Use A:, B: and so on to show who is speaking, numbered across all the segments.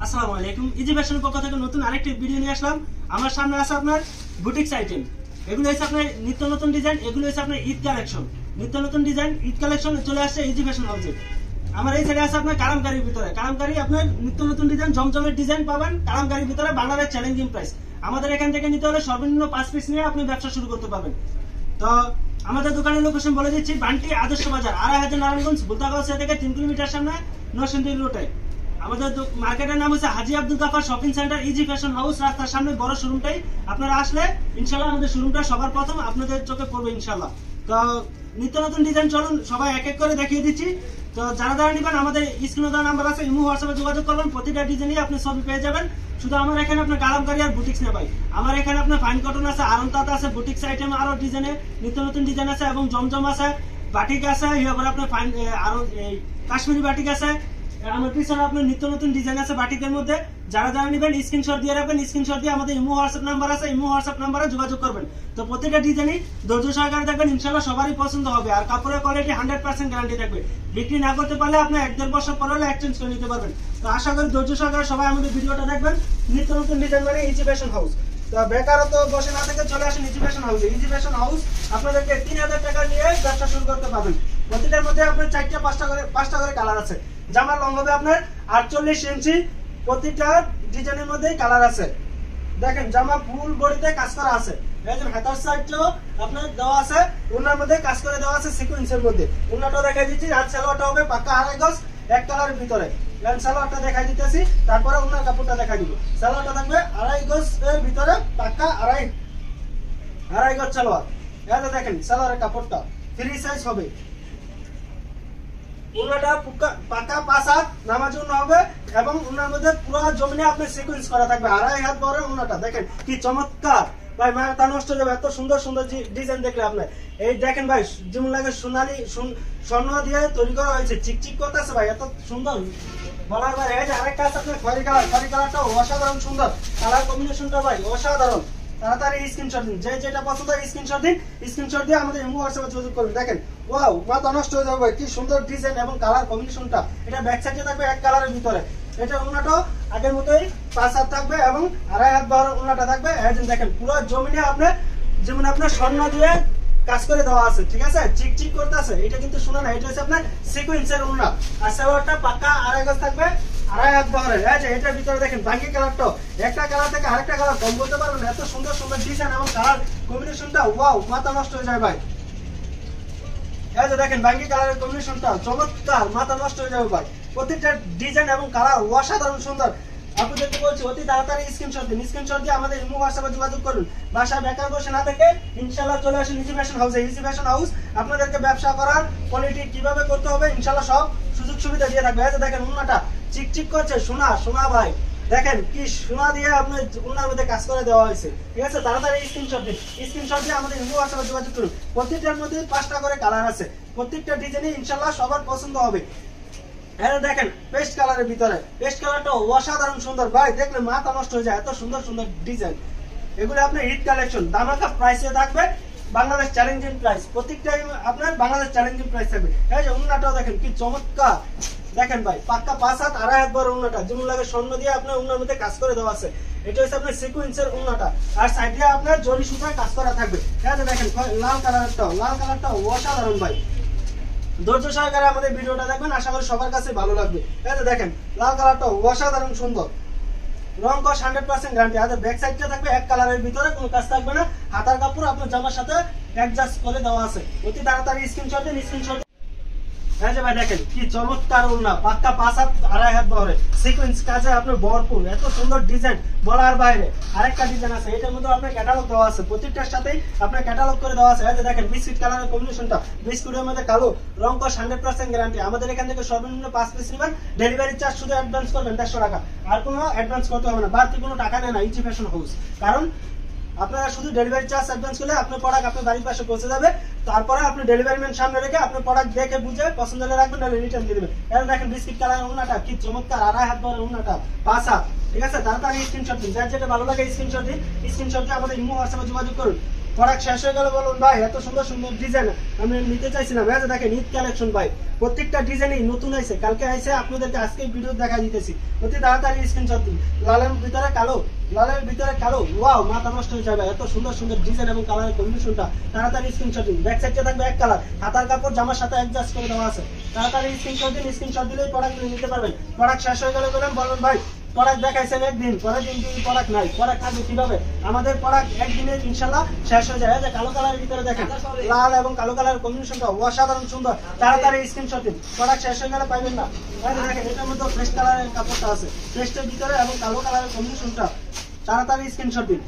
A: আসসালামু আলাইকুম। ইজি ফ্যাশনের পক্ষ থেকে নতুন আরেকটি ভিডিও নিয়ে আসলাম। আমার সামনে আছে আপনার বুটিক্স আইটেম। এগুলো হচ্ছে আপনার নিত্য নতুন ডিজাইন, এগুলো হচ্ছে আপনার ঈদ কালেকশন। নিত্য নতুন ডিজাইন ঈদ কালেকশন চলে আসছে ইজি ফ্যাশন হাউসে। আমার এই সাইডে আছে আপনার কালামকারীর ভিতরে, কালামকারী আপনার নিত্য নতুন ডিজাইন, জমজমের ডিজাইন পাবেন কালামকারীর ভিতরে, বাংলাদেশ চ্যালেঞ্জিং প্রাইস। আমাদের এখান থেকে নিতে হলে সর্বনিম্ন 5 পিস নিয়ে আপনি ব্যবসা শুরু করতে পারবেন। তো আমাদের দোকানের লোকেশন বলে দিচ্ছি, বান্টি আদর্শ বাজার, 2500 নারায়ণগঞ্জ বুলতাগাঁও থেকে 3 কিলোমিটার সামনে নরসিংদী রোডে। আমাদের মার্কেটের নাম হচ্ছে Haji Abdul Gaffar shopping centre, easy fashion house. রাস্তার সামনে বড় শোরুমটাই। আপনারা আসলে ইনশাল্লাহ আমাদের শোরুমটা সবার প্রথম আপনাদের চোখে পড়বে ইনশাল্লাহ। তো নিত্য নতুন ডিজাইন চলুন সবাই এক এক করে দেখিয়ে দিচ্ছি। তো যারা যারা নিবেন আমাদের স্ক্রিনে দেওয়া নাম্বার আছে, ইমো হোয়াটসঅ্যাপে যোগাযোগ করবেন, প্রতিটা ডিজাইনই আপনি ছবি পেয়ে যাবেন। শুধু আমার এখানে আপনার কালামকারী আর বুটিক্স না ভাই, আমার এখানে আপনার ফাইন কটন আছে, আরন্তাত আছে, বুটিক্স আইটেম আরো ডিজাইনের নিত্য নতুন ডিজাইন আছে, এবং জমজম আছে, বাটিক আছে, এরপরে আপনার ফাইন আরো কাশ্মীরি বাটিক আছে। আমার পিছনে আপনার নিত্য নতুন ডিজাইন আছে বাটিকের মধ্যে। যারা যারা নেবেন স্ক্রিনশট দিয়ে রাখবেন, স্ক্রিনশট দিয়ে আমাদের ইমো হোয়াটসঅ্যাপ নাম্বার আছে, ইমো হোয়াটসঅ্যাপ নাম্বারে যোগাযোগ করবেন। তো প্রত্যেকটা ডিজাইনই ধৈর্য সহকারে দেখবেন, ইনশাল্লাহ সবারই পছন্দ হবে। আর কাপড়ের কোয়ালিটি 100% গ্যারান্টি থাকবে। বিক্রি না করতে পারলে আপনি 1-1.5 বছর পর হলে এক্সচেঞ্জ করে নিতে পারবেন। তো আশা করি ধৈর্য সহকারে সবাই আমাদের ভিডিওটা দেখবেন। নিত্য নতুন ডিজাইন মানে ইজি ফ্যাশন হাউস। তো বেকারত্ব বসে না থেকে চলে আসেন ইজি ফ্যাশন হাউসে। ইজি ফ্যাশন হাউস আপনাদেরকে 3000 টাকা নিয়ে ব্যবসা শুরু করতে পারবেন। প্রতিটার মধ্যে আপনার 4-5টা করে কালার আছে। জামার লং হবে আপনার 48 ইঞ্চি। প্রতিটা ডিজাইনের মধ্যেই কালার আছে। দেখেন জামা ফুল বডিতে কাজ করা আছে। এই যে হাতার সাইডটাও আপনার দেওয়া আছে, ওনার মধ্যে কাজ করে দেওয়া আছে সিকোয়েন্সের মধ্যে। ওনাটাও দেখাই দিচ্ছি। আর সালোয়ারটা হবে পাকা 2.5 গজ এক কালারের ভিতরে। সালোয়ারটা দেখাই দিতেছি, তারপরে ওনার কাপড়টা দেখাই দিব। সালোয়ারটা থাকবে 2.5 গজ এর ভিতরে, পাকা 2.5 গজ সালোয়ার। এই দেখেন সালোয়ারের কাপড়টা ফ্রি সাইজ হবে। উনাটা পাকা 5 হাত নামাজ উন্না হবে, এবং উনার মধ্যে পুরো জমিনে আপনি সিকোয়েন্স করা থাকবে। 2.5 হাত বড় উনাটা দেখেন কি চমৎকার ভাই, মাথা নষ্ট হয়ে যাবে এত সুন্দর সুন্দর ডিজাইন দেখলে আপনি। এই দেখেন ভাই, যেমন লাগে সোনালি স্বর্ণ দিয়ে তৈরি করা হয়েছে, চিকচিক করতেছে ভাই, এত সুন্দর বলার ভাই। এই যে আরেকটা আছে আপনার খয়েরি কালার, খয়েরি কালারটা অসাধারণ সুন্দর, কালার কম্বিনেশনটা ভাই অসাধারণ। তাড়াতাড়ি স্ক্রিনশট দিন, যে যেটা পছন্দ হয় স্ক্রিনশট দিন। স্ক্রিনশট দিয়ে আমাদের ইমো হোয়াটসঅ্যাপে যোগাযোগ করুন। দেখেন ওয়াও, মাথা নষ্ট হয়ে যাবে ভাই, কি সুন্দর ডিজাইন এবং কালার কম্বিনেশনটা। এটা ব্যাক সাইডে থাকবে এক কালারের ভিতরে। এটা ওনাটাও আগের মতোই 5 হাত থাকবে, এবং 2.5 হাত বড় ওনাটা থাকবে। দেখেন পুরো জমিনে আপনার যেমন আপনার স্বর্ণ দিয়ে কাজ করে দেওয়া আছে, ঠিক আছে, চিকচিক করতেছে। এটা কিন্তু শোনা না, এটা হচ্ছে আপনার সিকোয়েন্সের ওনা। আর সালোয়ারটা পাকা 2.5 গজ থাকবে, 2.5 হাত বহরে। এটার ভিতরে দেখেন বাকি কালারটা, একটা কালার থেকে আরেকটা কালার কম বলতে পারবেন। এত সুন্দর সুন্দর ডিজাইন এবং কালার কম্বিনেশনটা ওয়াও, মাথা নষ্ট হয়ে যায় ভাই। এই যে দেখেন বাকি কালারের কম্বিনেশনটা চমৎকার, মাথা নষ্ট হয়ে যাবে ভাই। প্রত্যেকটা ডিজাইন এবং কালার অসাধারণ সুন্দর। আপনাদেরকে বলছি অতি তাড়াতাড়ি স্ক্রিনশট দিন। স্ক্রিনশট দিয়ে আমাদের ইমো হোয়াটসঅ্যাপে যোগাযোগ করুন। বাসায় বেকার বসে না থেকে ইনশাআল্লাহ চলে আসুন ইজি ফ্যাশন হাউসে। ইজি ফ্যাশন হাউস আপনাদেরকে ব্যবসা করার কোয়ালিটি কিভাবে করতে হবে ইনশাআল্লাহ সব সুযোগ সুবিধা দিয়ে থাকবে। এই যে দেখেন উন্নাটা চিকচিক করছে, সোনা সোনা ভাই, দেখেন কি সোনা দিয়ে আপনার উন্নার মধ্যে কাজ করে দেওয়া হয়েছে, ঠিক আছে। তাড়াতাড়ি স্ক্রিনশট দিন। স্ক্রিনশট দিয়ে আমাদের ইমো হোয়াটসঅ্যাপে যোগাযোগ করুন। প্রত্যেকটার মধ্যে 5টা করে কালার আছে। প্রত্যেকটা ডিজাইনই ইনশাআল্লাহ সবার পছন্দ হবে। দেখেন পেস্ট কালারের ভিতরে, পেস্ট কালারটা অসাধারণ সুন্দর ভাই, দেখলে মাথা নষ্ট হয়ে যায়, এত সুন্দর সুন্দর ডিজাইন। এগুলো আপনার ঈদ কালেকশন, দামাকা প্রাইসে থাকবে, বাংলাদেশ চ্যালেঞ্জিং প্রাইস। প্রত্যেকটাই আপনার বাংলাদেশ চ্যালেঞ্জিং প্রাইস থাকবে। এই যে উন্নাটাও দেখেন কি চমৎকার, দেখেন ভাই পাক্কা 5 হাত 2.5 হাত বড় উন্নাটা, যেমন লাগে স্বর্ণ দিয়ে আপনার উন্নার মধ্যে কাজ করে দেওয়া আছে। এটা হচ্ছে আপনার সিকোয়েন্সের উন্নাটা, আর সাইডে আপনার জরি সুতায় কাজ করা থাকবে। এই যে দেখেন লাল কালারটা অসাধারণ ভাই। ধৈর্য সহকারে আমাদের ভিডিওটা দেখবেন, আশা করি সবার কাছে ভালো লাগবে। এই যে দেখেন লাল কালারটা অসাধারণ সুন্দর, রং কস 100% গ্যারান্টি। আর ব্যাক সাইডটা থাকবে এক কালারের ভিতরে, কোনো কাজ থাকবে না। হাতার কাপড় আপনার জামার সাথে অ্যাডজাস্ট করে দেওয়া আছে। অতি তাড়াতাড়ি স্ক্রিনশট দিন। স্ক্রিনশট এই যে ভাই দেখেন কি চমৎকার ওড়না, পাক্কা 5 হাত 2.5 হাত বহরে, সিকোয়েন্স কাজে আপনার ভরপুর, এত সুন্দর ডিজাইন বলার বাইরে। আরেকটা ডিজাইন আছে, এটার মধ্যে আপনার ক্যাটালগ দেওয়া আছে, প্রত্যেকটার সাথেই আপনার ক্যাটালগ করে দেওয়া আছে। এই যে দেখেন বিস্কিট কালারের কম্বিনেশনটা, বিস্কুটের মধ্যে কালো, রং কস 100% গ্যারান্টি। আমাদের এখান থেকে সর্বনিম্ন 5 পিস নেবেন, ডেলিভারি চার্জ শুধু অ্যাডভান্স করবেন 150 টাকা, আর কোনো অ্যাডভান্স করতে হবে না, বাড়তি কোনো টাকা নেয় না ইজি ফ্যাশন হাউস। কারণ আপনারা শুধু ডেলিভারি চার্জ অ্যাডভান্স করলে আপনার প্রোডাক্ট আপনার বাড়ির পাশে পৌঁছে যাবে। তারপরে আপনি ডেলিভারি ম্যান সামনে রেখে আপনার প্রোডাক্ট দেখে বুঝে পছন্দ হলে রাখবেন, নাহলে রিটার্ন দিয়ে দেবেন। এখন দেখেন বিস্কিট কালার উন্নাটা কি চমৎকার, 2.5 হাত বড় উন্নাটা, 5 হাত, ঠিক আছে। তাড়াতাড়ি স্ক্রিনশট দিন, যার যেটা ভালো লাগে স্ক্রিনশট দিন। স্ক্রিনশট দিয়ে আমাদের ইমো হোয়াটসঅ্যাপে যোগাযোগ করুন। প্রোডাক্ট শেষ হয়ে গেলে বলুন ভাই এত সুন্দর সুন্দর ডিজাইন আমি নিতে চাইছিলাম। এই যে দেখেন ঈদ কালেকশন ভাই, প্রত্যেকটা ডিজাইনই নতুন আইছে, কালকে আইছে, আপনাদেরকে আজকে ভিডিও দেখা দিতেছি। অতি তাড়াতাড়ি স্ক্রিনশট দিন। লালের ভিতরে কালো, লালের ভিতরে কালো, ওয়াও মাথা নষ্ট হয়ে যাবে, এত সুন্দর সুন্দর ডিজাইন এবং কালারের কম্বিনেশনটা। তাড়াতাড়ি স্ক্রিনশট দিন। ব্যাক সাইডে থাকবে এক কালার, হাতার কাপড় জামার সাথে অ্যাডজাস্ট করে দেওয়া আছে। তাড়াতাড়ি স্ক্রিনশট দিন। স্ক্রিনশট দিলেই প্রোডাক্টগুলো নিতে পারবেন। প্রোডাক্ট শেষ হয়ে গেলে বলবেন ভাই প্রোডাক্ট দেখাইছেন একদিন, পরের দিন প্রোডাক্ট নাই, প্রোডাক্ট থাকবে কিভাবে? আমাদের প্রোডাক্ট একদিনে ইনশাল্লাহ শেষ হয়ে যায়। যে কালো কালারের ভিতরে দেখেন, লাল এবং কালো কালারের কম্বিনেশনটা অসাধারণ সুন্দর। তাড়াতাড়ি স্ক্রিনশট দিন, প্রোডাক্ট শেষ হয়ে গেলে পাইবেন না। দেখেন এটার মধ্যে ফ্রেশ কালারের কাপড়টা আছে, ফ্রেশের ভিতরে এবং কালো কালারের কম্বিনেশনটা। তাড়াতাড়ি স্ক্রিনশট দিন।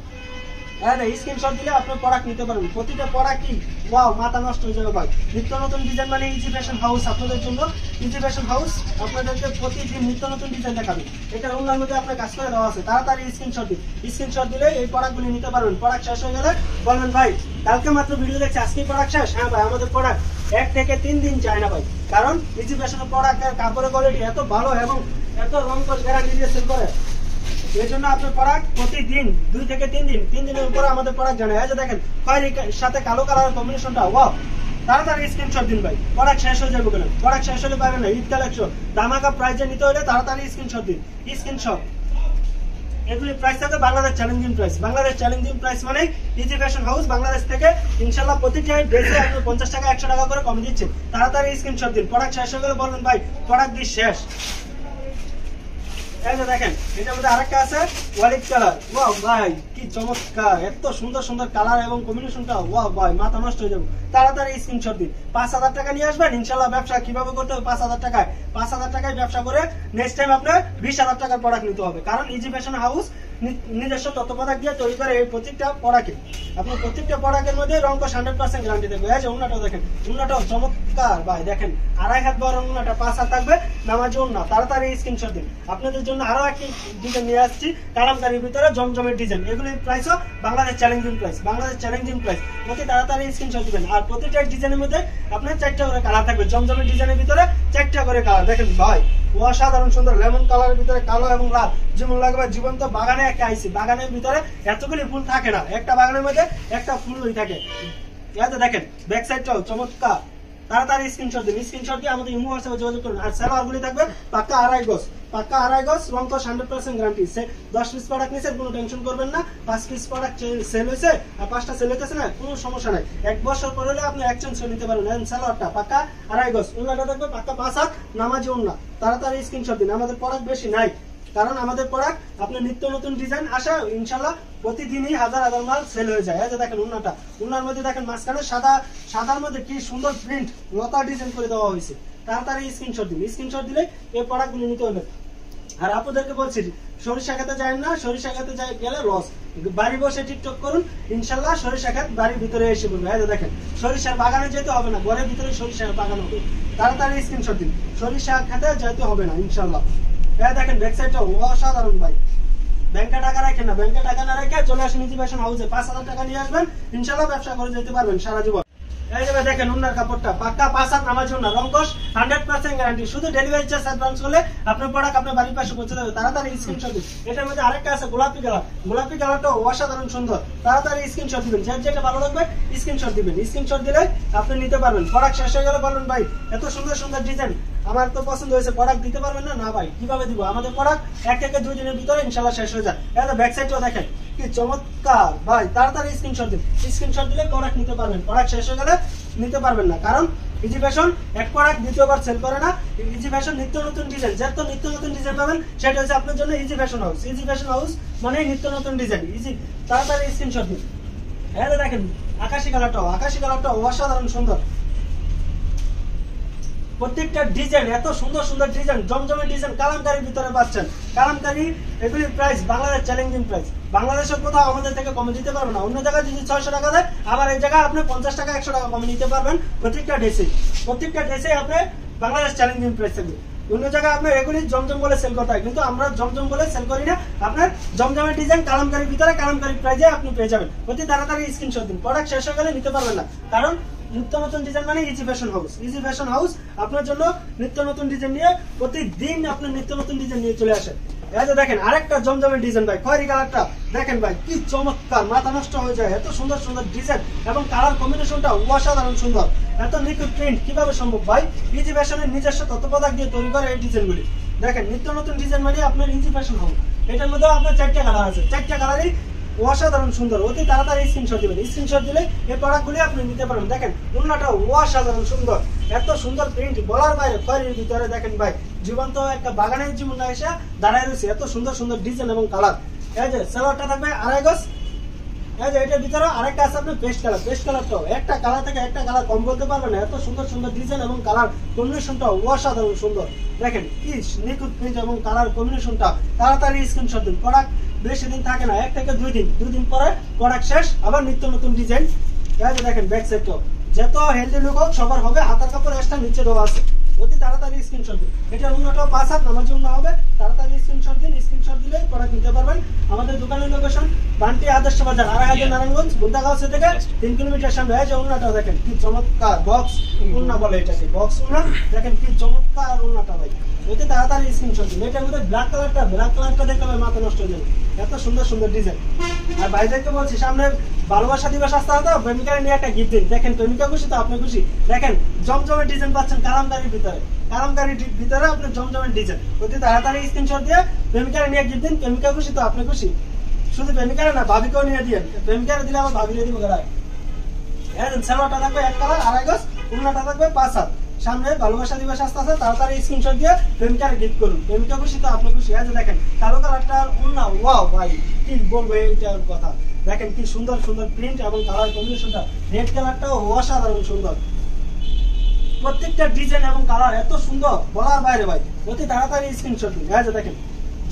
A: স্ক্রিনশট দিলে আপনি প্রোডাক্ট নিতে পারবেন। প্রতিটা প্রোডাক্টই ওয়াও মাথা নষ্ট হয়ে যাবে ভাই। নিত্য নতুন ডিজাইন মানে ইজি ফ্যাশন হাউস আপনাদের জন্য। ইজি ফ্যাশন হাউস আপনাদেরকে প্রতিদিন নিত্য নতুন ডিজাইন দেখাবে। এটার অন্যান্য মধ্যে আপনার কাজ করে দেওয়া আছে। তাড়াতাড়ি স্ক্রিনশট দিন। স্ক্রিনশট দিলে এই প্রোডাক্টগুলি নিতে পারবেন। প্রোডাক্ট শেষ হয়ে গেলে বলবেন ভাই কালকে মাত্র ভিডিও দেখছি, আজকেই প্রোডাক্ট শেষ। হ্যাঁ ভাই, আমাদের প্রোডাক্ট 1 থেকে 3 দিন যায় না ভাই, কারণ ইজি ফ্যাশনের প্রোডাক্টের কাপড়ের কোয়ালিটি এত ভালো এবং এত রং গ্যারান্টি দিয়ে সেল করে। এই জন্য আপনার প্রোডাক্ট প্রতিদিন 2 থেকে 3 দিন, 3 দিনের উপরে আমাদের প্রোডাক্ট জানে। এই যে দেখেন খয়েরির সাথে কালো কালারের কম্বিনেশনটা ওয়াও। তাড়াতাড়ি স্ক্রিনশট দিন ভাই, প্রোডাক্ট শেষ হয়ে যাবে কেন? প্রোডাক্ট শেষ হলে পাবেন না। ঈদ কালেকশন ধামাকা প্রাইসে নিতে হলে তাড়াতাড়ি স্ক্রিনশট দিন। স্ক্রিনশট এগুলি প্রাইস থাকে Bangladesh challenging price. Bangladesh challenging price মানে ইজি ফ্যাশন হাউস বাংলাদেশ থেকে ইনশাআল্লাহ প্রতিটা ড্রেসে আপনি 50 টাকা 100 টাকা করে কম দিচ্ছে। তাড়াতাড়ি স্ক্রিনশট দিন। প্রোডাক্ট শেষ হয়ে গেলে বলবেন ভাই প্রোডাক্ট দিয়ে শেষ। এই যে দেখেন এটার মধ্যে আরেকটা আছে ওয়াইট কালার, ওয়াও ভাই কি চমৎকার, এত সুন্দর সুন্দর কালার এবং কম্বিনেশনটা ওয়াও ভাই মাথা নষ্ট হয়ে যাবে। তাড়াতাড়ি স্ক্রিনশট দিন। 5000 টাকা নিয়ে আসবেন ইনশাআল্লাহ। ব্যবসা কিভাবে করতে হবে? 5000 টাকায়, 5000 টাকায় ব্যবসা করে নেক্সট টাইম আপনার 20000 টাকার প্রোডাক্ট নিতে হবে। কারণ ইজি ফ্যাশন হাউস নিজস্ব তত্ত্বাবধায়ক দিয়ে তৈরি করে এই প্রত্যেকটা প্রোডাক্টে। আপনি প্রত্যেকটা প্রোডাক্টের মধ্যে রংকশ 100% গ্যারান্টি থাকবে। এই যে উন্নাটাও দেখেন, উন্নাটাও চমৎকার ভাই, দেখেন 2.5 হাত বড় উন্নাটা, 5 হাত থাকবে নামাজি উন্না। তাড়াতাড়ি স্ক্রিনশট দিন। আপনাদের জন্য আরো একটি ডিজাইন নিয়ে আসছি কালামকারীর ভিতরে জমজমের ডিজাইন। এগুলির প্রাইসও Bangladesh challenging price, Bangladesh challenging price. অতি তাড়াতাড়ি স্ক্রিনশট দিবেন। আর প্রত্যেকটা ডিজাইনের মধ্যে আপনার 4টা করে কালার থাকবে। জমজমের ডিজাইনের ভিতরে 4টা করে কালার। দেখেন ভাই অসাধারণ সুন্দর, লেমন কালারের ভিতরে কালো এবং লাল, যেমন লাগবে জীবন্ত বাগানে একটা আইসি। বাগানের ভিতরে এতগুলি ফুল থাকে না, একটা বাগানের মধ্যে একটা ফুলই থাকে। ইয়াতে দেখেন ব্যাক সাইডটাও চমৎকার। তাড়াতাড়ি স্ক্রিনশট দিন। স্ক্রিনশট দিয়ে আমাদের ইমো হোয়াটসঅ্যাপে যোগাযোগ করুন। আর সালোয়ারগুলি থাকবে পাক্কা 2.5 গজ, পাক্কা 2.5 গজ, রংকশ 100% গ্যারান্টি। 10 পিস প্রোডাক্ট নিয়েছে কোনো টেনশন করবেন না। 5 পিস প্রোডাক্ট সেল হয়েছে আর 5টা সেল হইতেছে না, কোনো সমস্যা নাই। 1 বছর পরে হলে আপনি এক্সচেঞ্জ করে নিতে পারবেন। সালোয়ারটা পাক্কা 2.5 গজ, উন্নাটা থাকবে পাক্কা 5 হাত নামাজি উন্না। তাড়াতাড়ি স্ক্রিনশট দিন। আমাদের প্রোডাক্ট বেশি নাই, কারণ আমাদের প্রোডাক্ট আপনার নিত্য নতুন ডিজাইন আসে ইনশাআল্লাহ। প্রতিদিনই হাজার হাজার মাল সেল হয়ে যায়। এই যে দেখেন উন্নাটা, উন্নার মধ্যে দেখেন মাঝখানে সাদার মধ্যে কি সুন্দর প্রিন্ট লতা ডিজাইন করে দেওয়া হয়েছে। তাড়াতাড়ি স্ক্রিনশট দিন। স্ক্রিনশট দিলে এই প্রোডাক্টগুলো নিতে হবে। আর আপনাদেরকে বলছি সরিষা খেতে যায় না, সরিষা খেতে যায় গেলে লস। বাড়ি বসে টিকটক করুন ইনশাল্লাহ সরিষা খেত বাড়ির ভিতরে এসে বলবে। এই যে দেখেন সরিষার বাগানে যেতে হবে না, ঘরের ভিতরে সরিষার বাগান হবে। তাড়াতাড়ি স্ক্রিনশট দিন। সরিষা খেতে যেতে হবে না ইনশাল্লাহ। দেখেন ব্যাক সাইডটা অসাধারণ ভাই। ব্যাংকে টাকা রাখেন না, ব্যাংকে টাকা না রেখে চলে আসেন ইজি ফ্যাশন হাউসে। 5000 টাকা নিয়ে আসবেন ইনশাল্লাহ, ব্যবসা করে যেতে পারবেন সারা জীবন। এই যে দেখেন উন্নার কাপড়টা পাক্কা 5 হাত নামাজ উন্না, রংকশ 100% গ্যারান্টি। শুধু ডেলিভারি চার্জ অ্যাডভান্স করলে আপনার প্রোডাক্ট আপনার বাড়ির পাশে পৌঁছে দেবে। তাড়াতাড়ি স্ক্রিনশট দিন। এটার মধ্যে আরেকটা আছে গোলাপি কালার, গোলাপি কালারটা অসাধারণ সুন্দর। তাড়াতাড়ি স্ক্রিনশট দিবেন। যার যেটা ভালো লাগবে স্ক্রিনশট দিবেন। স্ক্রিনশট দিলে আপনি নিতে পারবেন। প্রোডাক্ট শেষ হয়ে গেলে বলবেন ভাই এত সুন্দর সুন্দর ডিজাইন আমার তো পছন্দ হয়েছে, প্রোডাক্ট দিতে পারবেন না? না ভাই, কিভাবে দিব? আমাদের প্রোডাক্ট 1 থেকে 2 দিনের ভিতরে ইনশাআল্লাহ শেষ হয়ে যায়। এটা ব্যাক সাইডটাও দেখেন কি চমৎকার ভাই। তাড়াতাড়ি স্ক্রিনশট দিন। স্ক্রিনশট দিলে প্রোডাক্ট নিতে পারবেন। প্রোডাক্ট শেষ হয়ে গেলে নিতে পারবেন না, কারণ ইজি ফ্যাশন এক প্রোডাক্ট দ্বিতীয়বার সেল করে না। ইজি ফ্যাশন নিত্য নতুন ডিজাইন, যত নিত্য নতুন ডিজাইন পাবেন সেটা হচ্ছে আপনার জন্য easy fashion house. Easy fashion house মানে নিত্য নতুন ডিজাইন। ইজি তাড়াতাড়ি স্ক্রিনশট দিন। এটা দেখেন আকাশি কালারটাও, আকাশি কালারটাও অসাধারণ সুন্দর। প্রত্যেকটা ডিজাইন এত সুন্দর সুন্দর ডিজাইন, জমজমের ডিজাইন কালামকারীর ভিতরে পাচ্ছেন। কালামকারী এগুলির প্রাইস বাংলাদেশ চ্যালেঞ্জিং প্রাইস। বাংলাদেশের কোথাও আমাদের থেকে কমে দিতে পারবে না। অন্য জায়গায় যদি 600 টাকা দেয়, আবার এই জায়গায় আপনি 50 টাকা 100 টাকা কমে নিতে পারবেন প্রত্যেকটা ড্রেসে। প্রত্যেকটা ড্রেসে আপনি বাংলাদেশ চ্যালেঞ্জিং প্রাইস থাকবে। অন্য জায়গায় আপনার এগুলি জমজম বলে সেল করতে হয়, কিন্তু আমরা জমজম বলে সেল করি না। আপনার জমজমের ডিজাইন কালামকারীর ভিতরে কালামকারী প্রাইসে আপনি পেয়ে যাবেন। অতি তাড়াতাড়ি স্ক্রিনশট দিন। প্রোডাক্ট শেষ হয়ে গেলে নিতে পারবেন না, কারণ নিত্য নতুন ডিজাইন মানে easy fashion house. Easy fashion house আপনার জন্য নিত্য নতুন ডিজাইন নিয়ে প্রতিদিন আপনার নিত্য নতুন ডিজাইন নিয়ে চলে আসে। এই যে দেখেন আরেকটা জমজমের ডিজাইন ভাই, খয়েরি কালারটা দেখেন ভাই কি চমৎকার, মাথা নষ্ট হয়ে যায়। এত সুন্দর সুন্দর ডিজাইন এবং কালার কম্বিনেশনটা অসাধারণ সুন্দর। এত নিখুঁত প্রিন্ট কিভাবে সম্ভব ভাই? ইজি ফ্যাশনের নিজস্ব তত্ত্বাবধায়ক দিয়ে তৈরি করে এই ডিজাইনগুলি। দেখেন নিত্য নতুন ডিজাইন মানে আপনার ইজি ফ্যাশন হাউস। এটার মধ্যে আপনার 4টা কালার আছে, 4টা কালারই অসাধারণ সুন্দর। অতি তাড়াতাড়ি স্ক্রিনশট দিবেন, স্ক্রিনশট দিলে এই প্রোডাক্টগুলি আপনি নিতে পারেন। দেখেন ওড়নাটা অসাধারণ সুন্দর, এত সুন্দর প্রিন্ট বলার বাইরে। খয়েরির ভিতরে দেখেন ভাই জীবন্ত একটা বাগানের জীবন এসে দাঁড়ায় রয়েছে, এত সুন্দর সুন্দর ডিজাইন এবং কালার। এই যে সালোয়ারটা থাকবে 2.5 গজ। এই যে এটার ভিতরে আরেকটা আছে আপনার পেস্ট কালার। পেস্ট কালারটাও একটা কালার থেকে একটা কালার কম বলতে পারবেন না, এত সুন্দর সুন্দর ডিজাইন এবং কালার কম্বিনেশনটাও অসাধারণ সুন্দর। দেখেন কি নিখুঁত প্রিন্ট এবং কালার কম্বিনেশনটা। তাড়াতাড়ি স্ক্রিনশট দিন, প্রোডাক্ট বেশি দিন থাকে না, 1 থেকে 2 দিন, 2 দিন পরে প্রোডাক্ট শেষ, আবার নিত্য নতুন ডিজাইন। এই যে দেখেন ব্যাক সাইডটাও যত হেলদি লুক হোক সবার হবে, হাতার কাপড় এক্সট্রা নিচে দেওয়া আছে। অতি তাড়াতাড়ি স্ক্রিনশট দিন। এটা অন্যটাও 5 হাত নামার জন্য হবে, তাড়াতাড়ি স্ক্রিনশট দিন। স্ক্রিনশট দিলে প্রোডাক্ট নিতে পারবেন। আমাদের দোকানের লোকেশন বান্টি আদর্শ বাজার, আড়াইহাজার নারায়ণগঞ্জ, বুলতাগাঁও থেকে 3 কিলোমিটার সামনে। এই যে ওড়নাটা দেখেন কি চমৎকার, বক্স ওড়না বলে এটাকে, বক্স ওড়না। দেখেন কি চমৎকার ওড়নাটা ভাই, অতি তাড়াতাড়ি স্ক্রিনশট দিন। এটার মধ্যে ব্ল্যাক কালারটা দেখতে হবে মাথা নষ্ট হয়ে যাবে, এত সুন্দর সুন্দর ডিজাইন। আর ভাইদেরকে বলছি সামনে ভালোবাসা দিবস আসতে হবে, প্রেমিকারে নিয়ে একটা গিফট দিন। দেখেন প্রেমিকা খুশি তো আপনি খুশি। দেখেন জমজমের ডিজাইন পাচ্ছেন কালামকারীর ভিতরে, কালামকারীর ভিতরে আপনি জমজমের ডিজাইন। অতি তাড়াতাড়ি স্ক্রিনশট দিয়ে প্রেমিকারে নিয়ে গিফট দিন। প্রেমিকা খুশি তো আপনি খুশি। শুধু প্রেমিকারে না, ভাবিকেও নিয়ে দিন। প্রেমিকারে দিলে আবার ভাবিলে দিব গাড়ায়। সালোয়ারটা থাকবে 1 কালার 2.5 গজ, ওড়নাটা থাকবে 5 হাত। সামনে ভালোবাসা দিবস আসতে আছে, তাড়াতাড়ি স্ক্রিনশট দিয়ে প্রেমিকারে গিফট করুন। প্রেমিকা খুশি তো আপনি খুশি। এই যে দেখেন কালো কালারটা ওড়না, ওয়াও ভাই কি বলবো এইটার কথা। দেখেন কি সুন্দর সুন্দর প্রিন্ট এবং কালার কম্বিনেশনটা। রেড কালারটাও অসাধারণ সুন্দর, প্রত্যেকটা ডিজাইন এবং কালার এত সুন্দর বলার বাইরে ভাই। অতি তাড়াতাড়ি স্ক্রিনশট দিন। এই যে দেখেন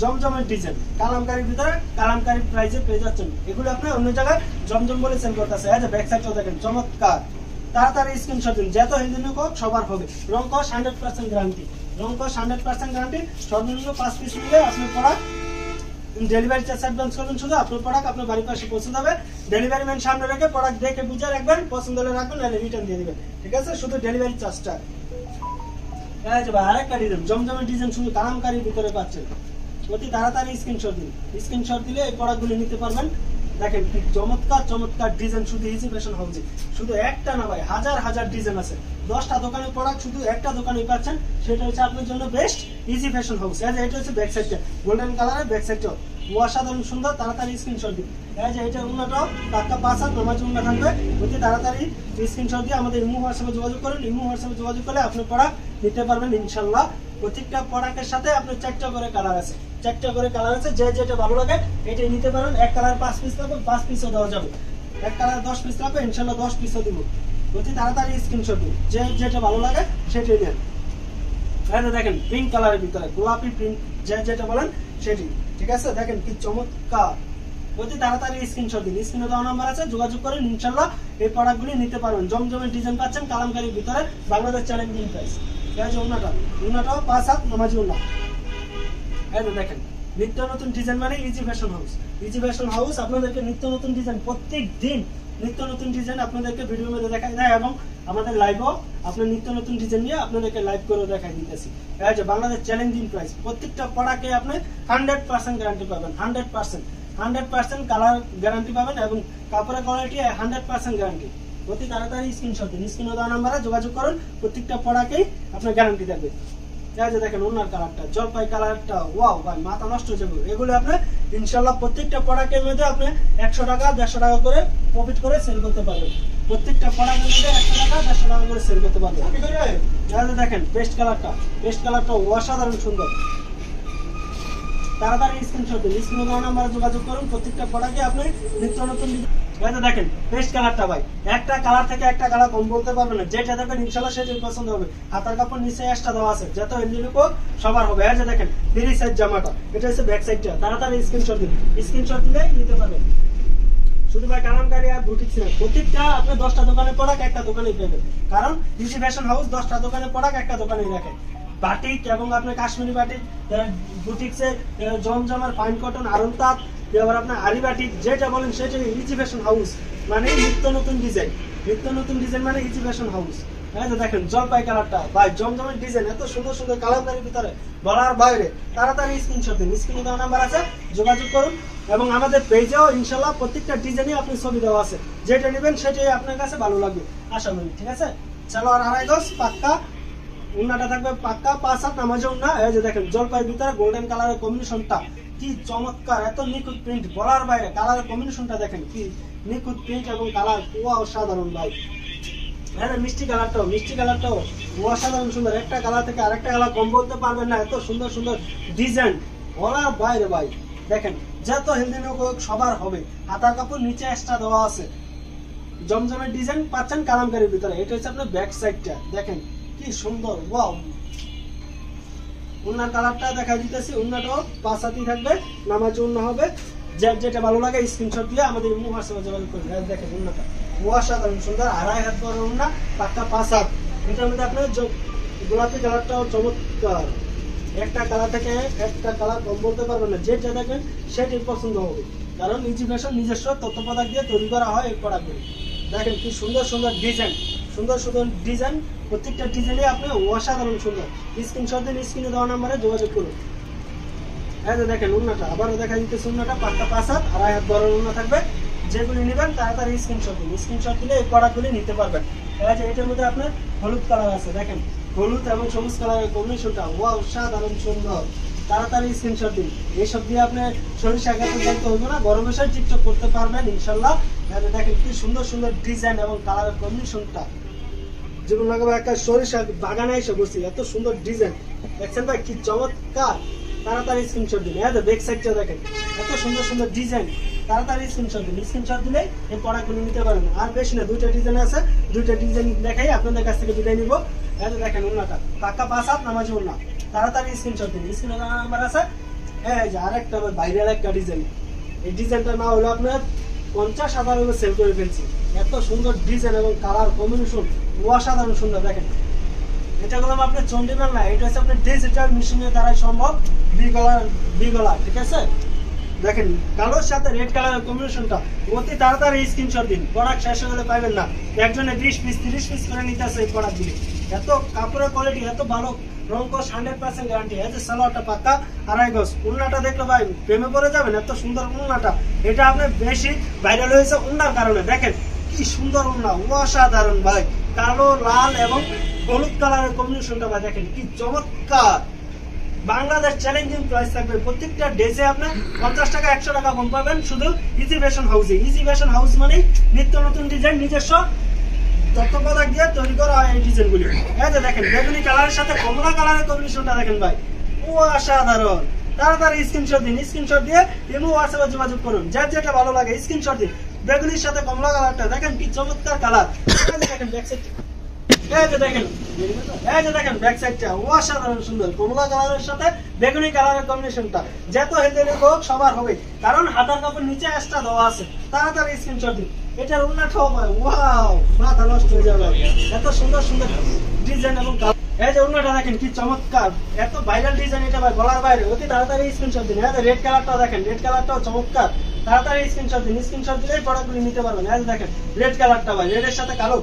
A: জমজমের ডিজাইন, কালামকারীর ভিতরে কালামকারী প্রাইসে পেয়ে যাচ্ছেন। এগুলো আপনি অন্য জায়গায় জমজম বলে সেল করতেছে। এই যে ব্যাক সাইডটাও দেখেন চমৎকার। তাড়াতাড়ি স্ক্রিনশট দিন, যত হেলদি লুক হোক সবার হবে। রং কস 100% গ্যারান্টি, রং কস 100% গ্যারান্টি। সর্বনিম্ন 5 পিস নিলে আপনার প্রোডাক্ট ডেলিভারি চার্জ অ্যাডভান্স করবেন, শুধু আপনার প্রোডাক্ট আপনার বাড়ির পাশে পৌঁছে যাবে। ডেলিভারি ম্যান সামনে রেখে প্রোডাক্ট দেখে বুঝে রাখবেন, পছন্দ হলে রাখবেন, নাহলে রিটার্ন দিয়ে দিবেন, ঠিক আছে? শুধু ডেলিভারি চার্জটা। এই যে ভাই আরেকটা ডিজাইন, জমজমের ডিজাইন শুধু কালামকারীর ভিতরে পাচ্ছেন। অতি তাড়াতাড়ি স্ক্রিনশট দিন, স্ক্রিনশট দিলে এই প্রোডাক্টগুলো নিতে পারবেন। দেখেন কি চমৎকার চমৎকার ডিজাইন শুধু ইজি ফ্যাশন হাউসে। শুধু একটা না ভাই, হাজার হাজার ডিজাইন আছে। 10টা দোকানের প্রোডাক্ট শুধু একটা দোকানেই পাচ্ছেন, সেটা হচ্ছে আপনার জন্য বেস্ট ইজি ফ্যাশন হাউস। এটা হচ্ছে ব্যাক সাইডটা, গোল্ডেন কালারের ব্যাক সাইডটা অসাধারণ সুন্দর। তাড়াতাড়ি স্ক্রিনশট দিন। এই যে এটা উন্নাটাও টাকা 5 হাত নামাজ উন্না থাকবে। অতি তাড়াতাড়ি স্ক্রিনশট দিয়ে আমাদের ইমো হোয়াটসঅ্যাপে যোগাযোগ করুন। ইমো হোয়াটসঅ্যাপে যোগাযোগ করলে আপনি প্রোডাক্ট নিতে পারবেন ইনশাল্লাহ। প্রত্যেকটা প্রোডাক্টের সাথে আপনার 4টা করে কালার আছে, 4টা করে কালার আছে। যে যেটা ভালো লাগে এটাই নিতে পারেন। 1 কালার 5 পিস লাগবে, 5 পিসও দেওয়া যাবে। 1 কালার 10 পিস লাগবে, ইনশাল্লাহ 10 পিসও দিব। অতি তাড়াতাড়ি স্ক্রিনশট দিন, যে যেটা ভালো লাগে সেটাই নেন। দেখেন পিঙ্ক কালারের ভিতরে গোলাপি প্রিন্ট, যে যেটা বলেন সেটি, ঠিক আছে? দেখেন কি চমৎকার। অতি তাড়াতাড়ি স্ক্রিনশট দিন। স্ক্রিনে দেওয়া নাম্বার আছে, যোগাযোগ করেন, ইনশাল্লাহ এই প্রোডাক্টগুলি নিতে পারবেন। জমজমের ডিজাইন পাচ্ছেন কালামকারীর ভিতরে, বাংলাদেশ চ্যালেঞ্জিং প্রাইস। এই যে ওড়নাটাও 5 হাত নামাজি ওড়না। এই যে দেখেন নিত্য নতুন ডিজাইন মানে easy fashion house. Easy fashion house আপনাদেরকে নিত্য নতুন ডিজাইন, প্রত্যেক দিন নিত্য নতুন ডিজাইন আপনাদেরকে ভিডিওর মধ্যে দেখাই দেয়, এবং আমাদের লাইভও আপনার নিত্য নতুন ডিজাইন নিয়ে আপনাদেরকে লাইভ করে দেখাই দিতেছি। এই যে বাংলাদেশ চ্যালেঞ্জিং প্রাইস। প্রত্যেকটা প্রোডাক্টে আপনি 100% গ্যারান্টি পাবেন, 100% কালার গ্যারান্টি পাবেন, এবং কাপড়ের কোয়ালিটি 100% গ্যারান্টি। অতি তাড়াতাড়ি স্ক্রিনশট দিন, স্ক্রিনে দেওয়া নাম্বারে যোগাযোগ করুন। প্রত্যেকটা প্রোডাক্টেই আপনার গ্যারান্টি থাকবে। এই যে দেখেন ওনার কালারটা, জলপাই কালারটা, ওয়াও ভাই মাথা নষ্ট হয়ে যাবে। এগুলো আপনি ইনশাআল্লাহ প্রত্যেকটা প্রোডাক্টের মধ্যে আপনি 100 টাকা 150 টাকা করে প্রফিট করে সেল করতে পারবেন। প্রত্যেকটা প্রোডাক্টের মধ্যে 100 টাকা 150 টাকা করে সেল করতে পারবেন। এই যে দেখেন পেস্ট কালারটা অসাধারণ সুন্দর। তাড়াতাড়ি স্ক্রিনশট দিন, স্ক্রিনে দেওয়া নাম্বারে যোগাযোগ করুন। প্রত্যেকটা প্রোডাক্টে আপনি নিত্য নতুন। দেখেন পেস্ট কালারটা ভাই, একটা কালার থেকে একটা কালার কম বলতে পারবেন না। যেটা দেখবেন ইনশাআল্লাহ সেটাই পছন্দ হবে। হাতার কাপড় নিচে এক্সট্রা দেওয়া আছে, যত হেলদি লুক হোক সবার হবে। এই যে দেখেন ফ্রি সাইজ জামাটা, এটা হচ্ছে ব্যাক সাইডটা। তাড়াতাড়ি স্ক্রিনশট দিন, স্ক্রিনশট দিলে নিতে পারবেন। শুধু ভাই কালামকারী আর বুটিক্স না, প্রত্যেকটা আপনি 10টা দোকানের প্রোডাক্ট একটা দোকানেই পাবেন। কারণ ইজি ফ্যাশন হাউস 10টা দোকানের প্রোডাক্ট একটা দোকানেই রাখে। বাটিক এবং আপনার কাশ্মীরি বাটিক, বুটিক্সে জমজমার ফাইন কটন, আরন তাঁত, এবার আপনার আরি বাটিক, যেটা বলেন সেটাই ইজি ফ্যাশন হাউস মানে নিত্য নতুন ডিজাইন। নিত্য নতুন ডিজাইন মানে ইজি ফ্যাশন হাউস। এই যে দেখেন জলপাই কালারটা ভাই, জমজমের ডিজাইন, এত সুন্দর সুন্দর কালামকারীর ভিতরে বলার বাইরে। তাড়াতাড়ি স্ক্রিনশট দিন, স্ক্রিনে দেওয়া নাম্বার আছে, যোগাযোগ করুন। এবং আমাদের পেজেও ইনশাআল্লাহ প্রত্যেকটা ডিজাইনই আপনি ছবি দেওয়া আছে, যেটা নেবেন সেটাই আপনার কাছে ভালো লাগবে আশা করি, ঠিক আছে? সালোয়ার আড়াই গজ পাক্কা, উন্নাটা থাকবে পাক্কা 5 হাত নামাজে উন্না। এই যে দেখেন জলপাইয়ের ভিতরে গোল্ডেন কালারের কম্বিনেশনটা কি চমৎকার, এত নিখুঁত প্রিন্ট বলার বাইরে। কালারের কম্বিনেশনটা দেখেন কি নিখুঁত প্রিন্ট এবং কালার অসাধারণ ভাই। হ্যাঁ মিষ্টি কালারটাও অসাধারণ সুন্দর, একটা কালার থেকে আরেকটা কালার কম বলতে পারবেন না, এত সুন্দর সুন্দর ডিজাইন বলার বাইরে ভাই। দেখেন যত হেলদি লোক সবার হবে। হাতার কাপড় নিচে এক্সট্রা দেওয়া আছে, জমজমের ডিজাইন পাচ্ছেন কালামকারীর ভিতরে। এটা হচ্ছে আপনার ব্যাক সাইডটা, দেখেন কি সুন্দর। ওয়াও, উন্নার কালারটা দেখা দিতেছি, উন্নাটাও 5 হাতই থাকবে, নামাজ উন্না হবে। যেটা ভালো লাগে স্ক্রিনশট দিয়ে আমাদের হোয়াটসঅ্যাপে যোগাযোগ করবেন। দেখেন উন্নাটা অসাধারণ সুন্দর, আড়াই হাত বড় উন্না, পাক্কা 5 হাত। এটার মধ্যে আপনার গোলাপি কালারটাও চমৎকার, একটা কালার থেকে একটা কালার কম বলতে পারবেন না। যেটা দেখবেন সেটাই পছন্দ হবে, কারণ ইজি ফ্যাশন নিজস্ব তত্ত্বাবধায়ক দিয়ে তৈরি করা হয় এই প্রোডাক্টগুলো। দেখেন কি সুন্দর সুন্দর ডিজাইন, সুন্দর সুন্দর ডিজাইন, প্রত্যেকটা ডিজাইনে আপনি অসাধারণ সুন্দর। স্ক্রিনশট দিন, স্ক্রিনে দেওয়া নাম্বারে যোগাযোগ করুন। এই যে দেখেন উন্নাটা আবারও দেখা দিতেছে, উন্নাটা পাক্কা 5 হাত, আড়াই হাত বড় উন্না থাকবে। যেগুলি নেবেন তাড়াতাড়ি স্ক্রিনশট দিন, স্ক্রিনশট দিলে এই প্রোডাক্টগুলি নিতে পারবেন। এই যে এটার মধ্যে আপনার হলুদ কালার আছে, দেখেন হলুদ এবং সবুজ কালারের কম্বিনেশনটা অসাধারণ সুন্দর। তাড়াতাড়ি স্ক্রিনশট দিন। এইসব দিয়ে আপনি সরিষা গাছে দেখতে হবে না, গরম বসে টিকটক করতে পারবেন ইনশাল্লাহ। দেখেন কি সুন্দর সুন্দর ডিজাইন এবং কালারের কম্বিনেশনটা, যেগুলো লাগাবো একটা সরিষা বাগানে এসে বসি, এত সুন্দর ডিজাইন দেখছেন ভাই কি চমৎকার। তাড়াতাড়ি স্ক্রিনশট দিন। এই যে ব্যাক সাইডটা দেখেন এত সুন্দর সুন্দর ডিজাইন, তাড়াতাড়ি স্ক্রিনশট দিন। স্ক্রিনশট দিলে এই প্রোডাক্টগুলো নিতে পারবেন। আর বেশি না, 2টা ডিজাইন আছে, 2টা ডিজাইন দেখাই আপনাদের কাছ থেকে বিদায় নিব। এই যে দেখেন উন্নাটা পাক্কা 5 হাত নামাজি উন্না, তাড়াতাড়ি স্ক্রিনশট দিন। স্ক্রিনে নাম্বার আছে। এই যে আরেকটা ভাইরাল একটা ডিজাইন, এই ডিজাইনটা না হলো আপনার 50,000 সেল করে ফেলছি। এত সুন্দর ডিজাইন এবং কালার কম্বিনেশন অসাধারণ সুন্দর। দেখেন এটা বললাম আপনার চন্ডিমাল না, এটা হচ্ছে আপনার ডিজিটাল মেশিনের দ্বারাই সম্ভব। বি-গলা ঠিক আছে। দেখেন কালোর সাথে রেড কালারের কম্বিনেশনটা অতি তাড়াতাড়ি স্ক্রিনশট দিন, প্রোডাক্ট শেষ হলে পাবেন না। একজনে 20 পিস 30 পিস করে নিতে আসে এই প্রোডাক্টগুলি। এত কাপড়ের কোয়ালিটি, এত ভালো রং কস 100% গ্যারান্টি। এই যে সালোয়ারটা পাক্কা আড়াই গজ, উন্নাটা দেখলে ভাই প্রেমে পড়ে যাবেন, এত সুন্দর উন্নাটা। এটা আপনার বেশি ভাইরাল হয়েছে উন্নার কারণে। দেখেন কি সুন্দর উন্না, অসাধারণ ভাই। কালো লাল এবং হলুদ কালারের কম্বিনেশনটা ভাই দেখেন কি চমৎকার। বাংলাদেশ চ্যালেঞ্জিং প্রাইস থাকবে, প্রত্যেকটা ড্রেসে আপনার 50 টাকা 100 টাকা কম পাবেন শুধু ইজি ফ্যাশন হাউসে। ইজি ফ্যাশন হাউস মানে নিত্য নতুন ডিজাইন, নিজস্ব তত্ত্বাবধায়ক দিয়ে তৈরি করা হয় এই ডিজাইনগুলি। এই যে দেখেন বেগুনি কালারের সাথে কমলা কালারের কম্বিনেশনটা দেখেন ভাই অসাধারণ। তাড়াতাড়ি স্ক্রিনশট দিন, স্ক্রিনশট দিয়ে ইমো হোয়াটসঅ্যাপে যোগাযোগ করুন। যার যেটা ভালো লাগে স্ক্রিনশট দিন। বেগুনির সাথে কমলা কালারটা দেখেন কি চমৎকার কালার। দেখেন ব্যাক সাইড, এই যে দেখেন ব্যাক সাইডটা অসাধারণ সুন্দর, কমলা কালারের সাথে বেগুনি কালারের কম্বিনেশনটা। যত হেলদি হোক সবার হবে, কারণ হাতার কাপড় নিচে এক্সট্রা দেওয়া আছে। তাড়াতাড়ি স্ক্রিনশট দিন। এটার উন্নাটাও ওয়াও, মাথা নষ্ট হয়ে যাবে, এত সুন্দর সুন্দর ডিজাইন এবং কালার। এই যে উন্নাটা দেখেন কি চমৎকার, এত ভাইরাল ডিজাইন, এটা ভাই বলার বাইরে। অতি তাড়াতাড়ি স্ক্রিনশট দিন। এই যে রেড কালারটাও দেখেন, রেড কালারটাও চমৎকার। তাড়াতাড়ি স্ক্রিনশট দিন, স্ক্রিনশট দিলে এই প্রোডাক্টগুলি নিতে পারবেন। এই যে দেখেন রেড কালারটা ভাই, রেডের সাথে কালো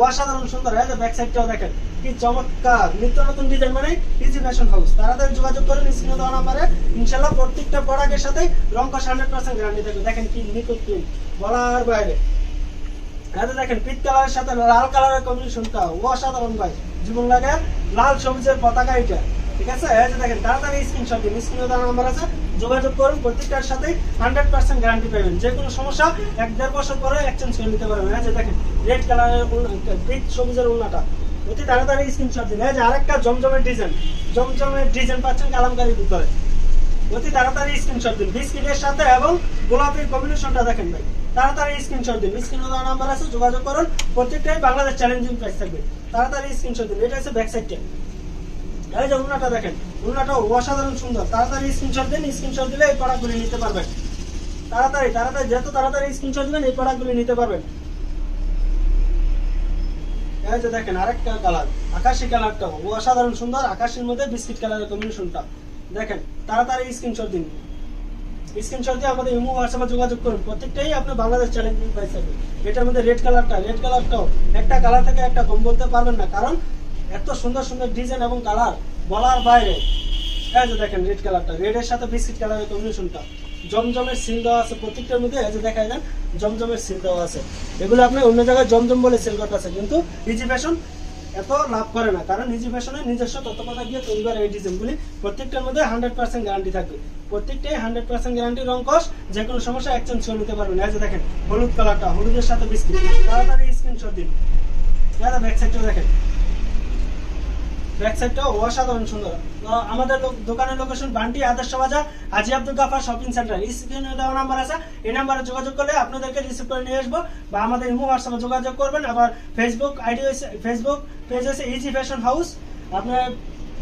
A: অসাধারণ সুন্দর। এই যে ব্যাক সাইডটাও দেখেন কি চমৎকার, নিত্য নতুন ডিজাইন মানে ইজি ফ্যাশন হাউস। তাড়াতাড়ি যোগাযোগ করেন স্ক্রিনে দেওয়া নাম্বারে। ইনশাআল্লাহ প্রত্যেকটা প্রোডাক্টের সাথে রং কস 100% গ্যারান্টি থাকবে। দেখেন কি নিখুঁত প্রিন্ট বলার বাইরে। এই যে দেখেন পিট কালারের সাথে লাল কালারের কম্বিনেশনটা অসাধারণ ভাই, জীবন লাগে লাল সবুজের পতাকা এটা ঠিক আছে। এই যে দেখেন তাড়াতাড়ি স্ক্রিনশট দিন, স্ক্রিনে দেওয়া নাম্বার আছে, যোগাযোগ করুন। প্রত্যেকটার সাথে 100% গ্যারান্টি পাবেন। যে কোনো সমস্যা 1-1.5 বছর পরে এক্সচেঞ্জ করে নিতে পারবেন। এই যে দেখেন রেড কালারের পিট সবুজের উন্নাটা, অতি তাড়াতাড়ি স্ক্রিনশট দিন। এই যে আরেকটা জমজমের ডিজাইন পাচ্ছেন কালামকারীর ভিতরে, অতি তাড়াতাড়ি স্ক্রিনশট দিন। বিস্কিটের সাথে এবং গোলাপের কম্বিনেশনটা দেখেন ভাই, তাড়াতাড়ি স্ক্রিনশট দিন। স্ক্রিনে দেওয়া নাম্বার আছে, যোগাযোগ করুন। প্রত্যেকটাই বাংলাদেশ চ্যালেঞ্জিং প্রাইস থাকবে। তাড়াতাড়ি স্ক্রিনশট দিন। এটা হচ্ছে ব্যাক সাইডটা। এই যে উন্নাটা দেখেন, উন্নাটা অসাধারণ সুন্দর। তাড়াতাড়ি স্ক্রিনশট দিন, স্ক্রিনশট দিলে এই প্রোডাক্টগুলি নিতে পারবেন। তাড়াতাড়ি যত তাড়াতাড়ি স্ক্রিনশট দিবেন এই প্রোডাক্টগুলি নিতে পারবেন। এই যে দেখেন আরেকটা কালার, আকাশী কালারটা অসাধারণ সুন্দর। আকাশের মধ্যে বিস্কিট কালারের কম্বিনেশনটা দেখেন। তাড়াতাড়ি স্ক্রিনশট দিন, স্ক্রিনশট দিয়ে আমাদের ইমো হোয়াটসঅ্যাপে যোগাযোগ করুন। প্রত্যেকটাই আপনি বাংলাদেশ চ্যালেঞ্জিং প্রাইস থাকবে। এটার মধ্যে রেড কালারটাও একটা কালার থেকে একটা কম বলতে পারবেন না, কারণ এত সুন্দর সুন্দর ডিজাইন এবং কালার বলার বাইরে। এই যে দেখেন রেড কালারটা, রেডের সাথে বিস্কিট কালারের কম্বিনেশনটা, জমজমের সিল দেওয়া আছে প্রত্যেকটার মধ্যে। এই যে দেখা যায় জমজমের সিল দেওয়া আছে। এগুলো আপনি অন্য জায়গায় জমজম বলে সেল করতে আছে, কিন্তু ইজি ফ্যাশন এত লাভ করে না, কারণ নিজি ফ্যাশনের নিজস্ব তত্ত্বাবধান দিয়ে তৈরি করা এই ডিজাইনগুলি প্রত্যেকটার মধ্যে 100% গ্যারান্টি থাকবে। প্রত্যেকটাই 100% গ্যারান্টি, রং কস যে কোনো সমস্যা এক্সচেঞ্জ করে নিতে পারবেন। এই যে দেখেন হলুদ কালারটা, হলুদের সাথে বিস্কিট, তাড়াতাড়ি স্ক্রিনশট দিন। এটা ব্যাক সাইডটা দেখেন, ব্যাক সাইডটা অসাধারণ সুন্দর। আমাদের দোকানের লোকেশন বান্টি আদর্শ বাজার হাজী আব্দুল গাফার শপিং সেন্টার। স্ক্রিনে দেওয়া নাম্বার আছে, এই নাম্বারে যোগাযোগ করলে আপনাদেরকে রিসিভ করে নিয়ে আসবো, বা আমাদের ইমো হোয়াটসঅ্যাপে যোগাযোগ করবেন। আবার ফেসবুক আইডি হয়েছে, ফেসবুক পেজ হয়েছে ইজি ফ্যাশন হাউস। আপনার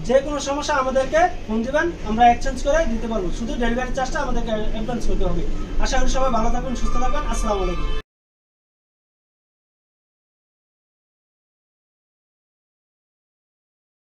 A: যে কোনো সমস্যা আমাদেরকে ফোন দিবেন, আমরা এক্সচেঞ্জ করে দিতে পারবো। শুধু ডেলিভারি চার্জটা আমাদেরকে অ্যাডভান্স করতে হবে। আশা করি সবাই ভালো থাকবেন, সুস্থ থাকবেন। আসসালামু আলাইকুম।